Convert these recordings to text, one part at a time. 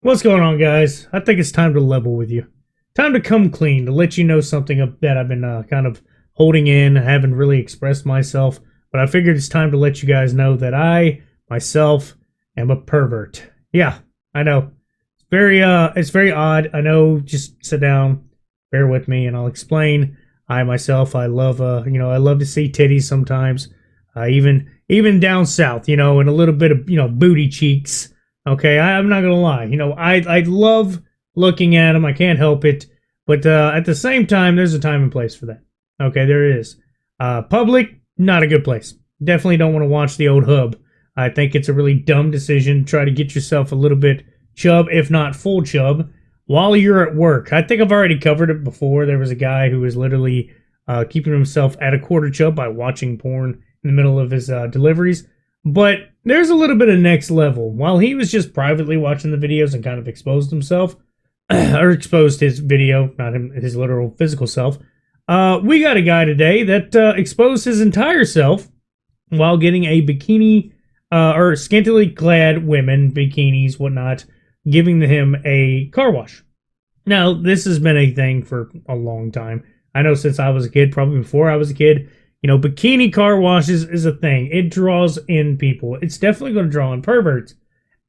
What's going on, guys? I think it's time to level with you. Time to come clean, to let you know something that I've been kind of holding in. I haven't really expressed myself, but I figured it's time to let you guys know that I, myself, am a pervert. Yeah, I know. It's very odd. I know, just sit down, bear with me, and I'll explain. I myself, I love, I love to see titties sometimes. Even down south, and a little bit of, booty cheeks. Okay, I'm not gonna lie. I love looking at them. I can't help it. But at the same time, there's a time and place for that. Okay, there is. Public, not a good place. Definitely don't want to watch the old hub. I think it's a really dumb decision. Try to get yourself a little bit chub, if not full chub, while you're at work. I think I've already covered it before. There was a guy who was literally keeping himself at a quarter chub by watching porn in the middle of his deliveries. But there's a little bit of next level. While he was just privately watching the videos and kind of exposed himself, or exposed his video, not his literal physical self, we got a guy today that exposed his entire self while getting a bikini, or scantily clad women, bikinis, whatnot, giving him a car wash. Now, this has been a thing for a long time. I know since I was a kid, probably before I was a kid, bikini car washes is a thing. It draws in people. It's definitely going to draw in perverts.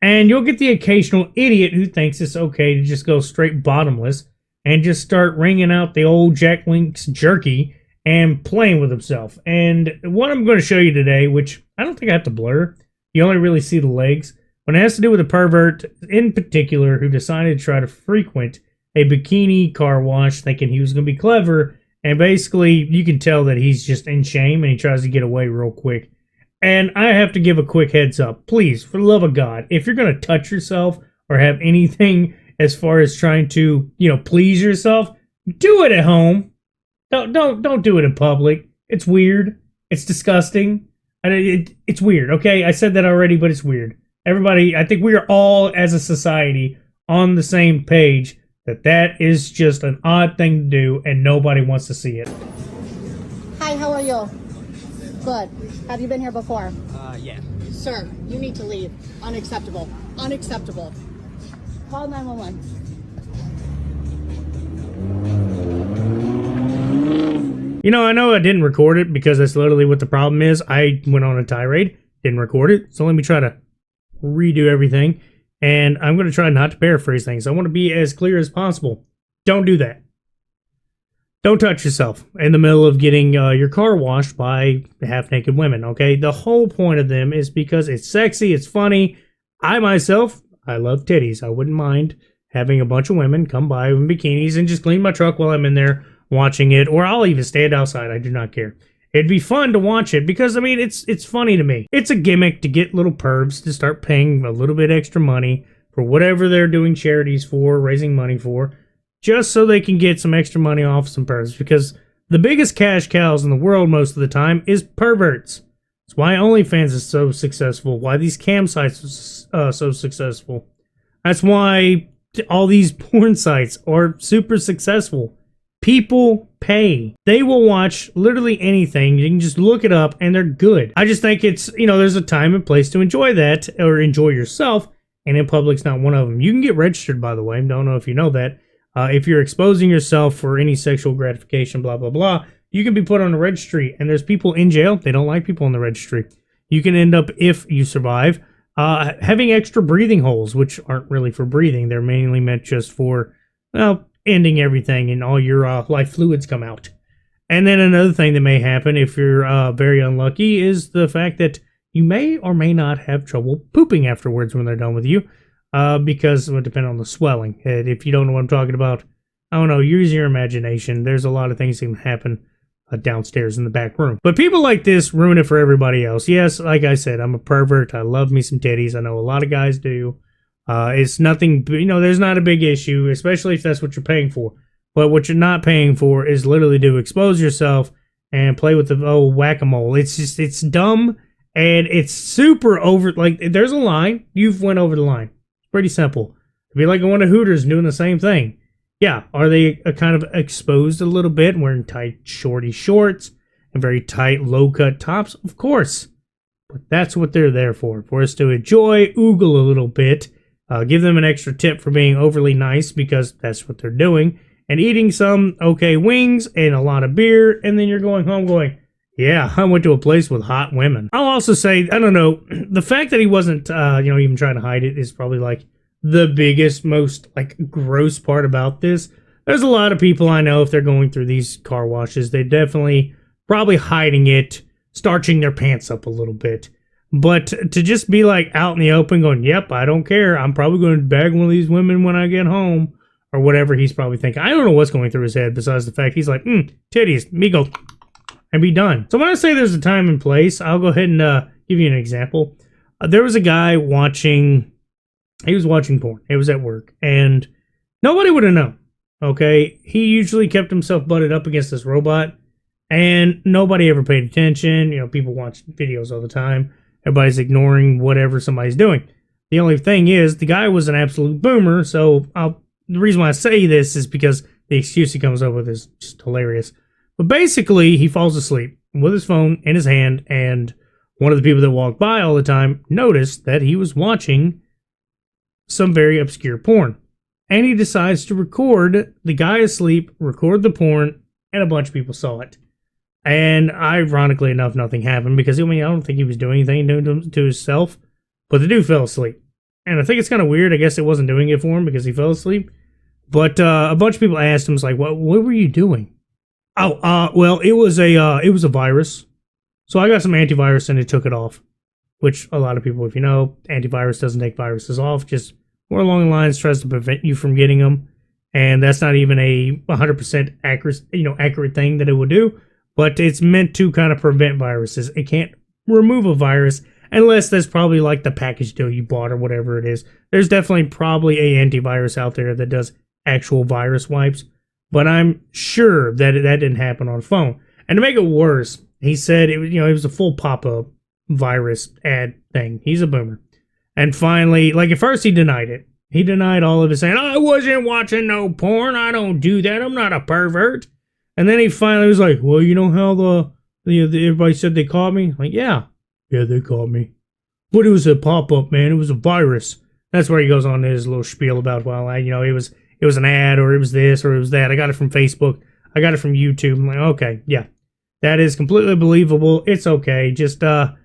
And you'll get the occasional idiot who thinks it's okay to just go straight bottomless and just start wringing out the old Jack Link's jerky and playing with himself. And what I'm going to show you today, which I don't think I have to blur, you only really see the legs, but it has to do with a pervert in particular who decided to try to frequent a bikini car wash thinking he was going to be clever. And basically, you can tell that he's just in shame and he tries to get away real quick. And I have to give a quick heads up. Please, for the love of God, if you're going to touch yourself or have anything as far as trying to, please yourself, do it at home. Don't do it in public. It's weird. It's disgusting. It's weird, okay? I said that already, but it's weird. Everybody, I think we are all, as a society, on the same page that is just an odd thing to do and nobody wants to see it. Hi, how are you? Good. Have you been here before? Yeah. Sir, you need to leave. Unacceptable. Unacceptable. Call 911. I know I didn't record it because that's literally what the problem is. I went on a tirade, didn't record it, so let me try to redo everything. And I'm going to try not to paraphrase things. I want to be as clear as possible. Don't do that. Don't touch yourself in the middle of getting your car washed by half-naked women, okay? The whole point of them is because it's sexy, it's funny. I myself, I love titties. I wouldn't mind having a bunch of women come by in bikinis and just clean my truck while I'm in there watching it. Or I'll even stand outside. I do not care. It'd be fun to watch it because, it's funny to me. It's a gimmick to get little pervs to start paying a little bit extra money for whatever they're doing charities for, raising money for, just so they can get some extra money off some pervs. Because the biggest cash cows in the world most of the time is perverts. That's why OnlyFans is so successful, why these cam sites are so successful. That's why all these porn sites are super successful. People pay. They will watch literally anything. You can just look it up and they're good. I just think it's, there's a time and place to enjoy that or enjoy yourself. And in public's not one of them. You can get registered, by the way. Don't know if you know that. If you're exposing yourself for any sexual gratification, blah, blah, blah, you can be put on a registry. And there's people in jail. They don't like people on the registry. You can end up, if you survive, having extra breathing holes, which aren't really for breathing. They're mainly meant just for, ending everything and all your life fluids come out. And then another thing that may happen if you're very unlucky is the fact that you may or may not have trouble pooping afterwards when they're done with you, because it would depend on the swelling. And if you don't know what I'm talking about, I don't know, use your imagination. There's a lot of things that can happen downstairs in the back room. But people like this ruin it for everybody else. Yes, like I said, I'm a pervert. I love me some titties. I know a lot of guys do. It's nothing, there's not a big issue, especially if that's what you're paying for. But what you're not paying for is literally to expose yourself and play with the old whack-a-mole. It's dumb and it's super over. Like, there's a line. You've went over the line. It's pretty simple. It'd be like going to Hooters and doing the same thing. Yeah, are they kind of exposed a little bit, wearing tight, shorty shorts and very tight, low-cut tops? Of course. But that's what they're there for us to enjoy, oogle a little bit, Give them an extra tip for being overly nice because that's what they're doing. And eating some okay wings and a lot of beer, and then you're going home going, yeah, I went to a place with hot women. I'll also say, I don't know, the fact that he wasn't, even trying to hide it is probably like the biggest, most like gross part about this. There's a lot of people I know, if they're going through these car washes, they definitely probably hiding it, starching their pants up a little bit. But to just be like out in the open going, yep, I don't care. I'm probably going to bag one of these women when I get home. Or whatever he's probably thinking. I don't know what's going through his head besides the fact he's like, titties, me go, and be done. So when I say there's a time and place, I'll go ahead and give you an example. There was a guy he was watching porn. It was at work. And nobody would have known, okay? He usually kept himself butted up against this robot. And nobody ever paid attention. People watch videos all the time. Everybody's ignoring whatever somebody's doing. The only thing is, the guy was an absolute boomer, so the reason why I say this is because the excuse he comes up with is just hilarious. But basically, he falls asleep with his phone in his hand, and one of the people that walked by all the time noticed that he was watching some very obscure porn. And he decides to record the guy asleep, record the porn, and a bunch of people saw it. And ironically enough, nothing happened because, I don't think he was doing anything to himself, but the dude fell asleep. And I think it's kind of weird. I guess it wasn't doing it for him because he fell asleep. But a bunch of people asked him, like, what were you doing? Well, it was a virus. So I got some antivirus and it took it off. Which a lot of people, if you know, antivirus doesn't take viruses off. Just more along the lines tries to prevent you from getting them. And that's not even a 100% accurate thing that it will do. But it's meant to kind of prevent viruses. It can't remove a virus unless that's probably like the package deal you bought or whatever it is. There's definitely probably a antivirus out there that does actual virus wipes, but I'm sure that that didn't happen on a phone. And to make it worse, he said it was a full pop-up virus ad thing. He's a boomer. And finally, like at first he denied it. He denied all of it, saying, I wasn't watching no porn. I don't do that. I'm not a pervert. And then he finally was like, well, you know how everybody said they caught me? Like, yeah, they caught me. But it was a pop-up, man. It was a virus. That's where he goes on his little spiel about, well, it was an ad, or it was this, or it was that. I got it from Facebook. I got it from YouTube. I'm like, okay, yeah. That is completely believable. It's okay. Just, I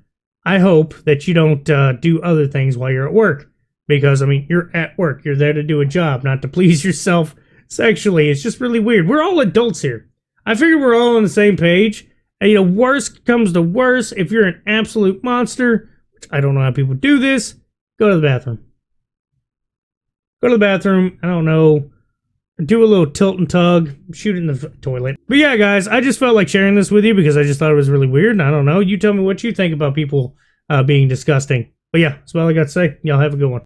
hope that you don't do other things while you're at work. Because, you're at work. You're there to do a job, not to please yourself sexually. It's just really weird. We're all adults here. I figure we're all on the same page. And, worst comes to worst. If you're an absolute monster, which I don't know how people do this, go to the bathroom. Go to the bathroom, I don't know, do a little tilt and tug, shoot it in the toilet. But yeah, guys, I just felt like sharing this with you because I just thought it was really weird. And I don't know, you tell me what you think about people being disgusting. But yeah, that's all I got to say. Y'all have a good one.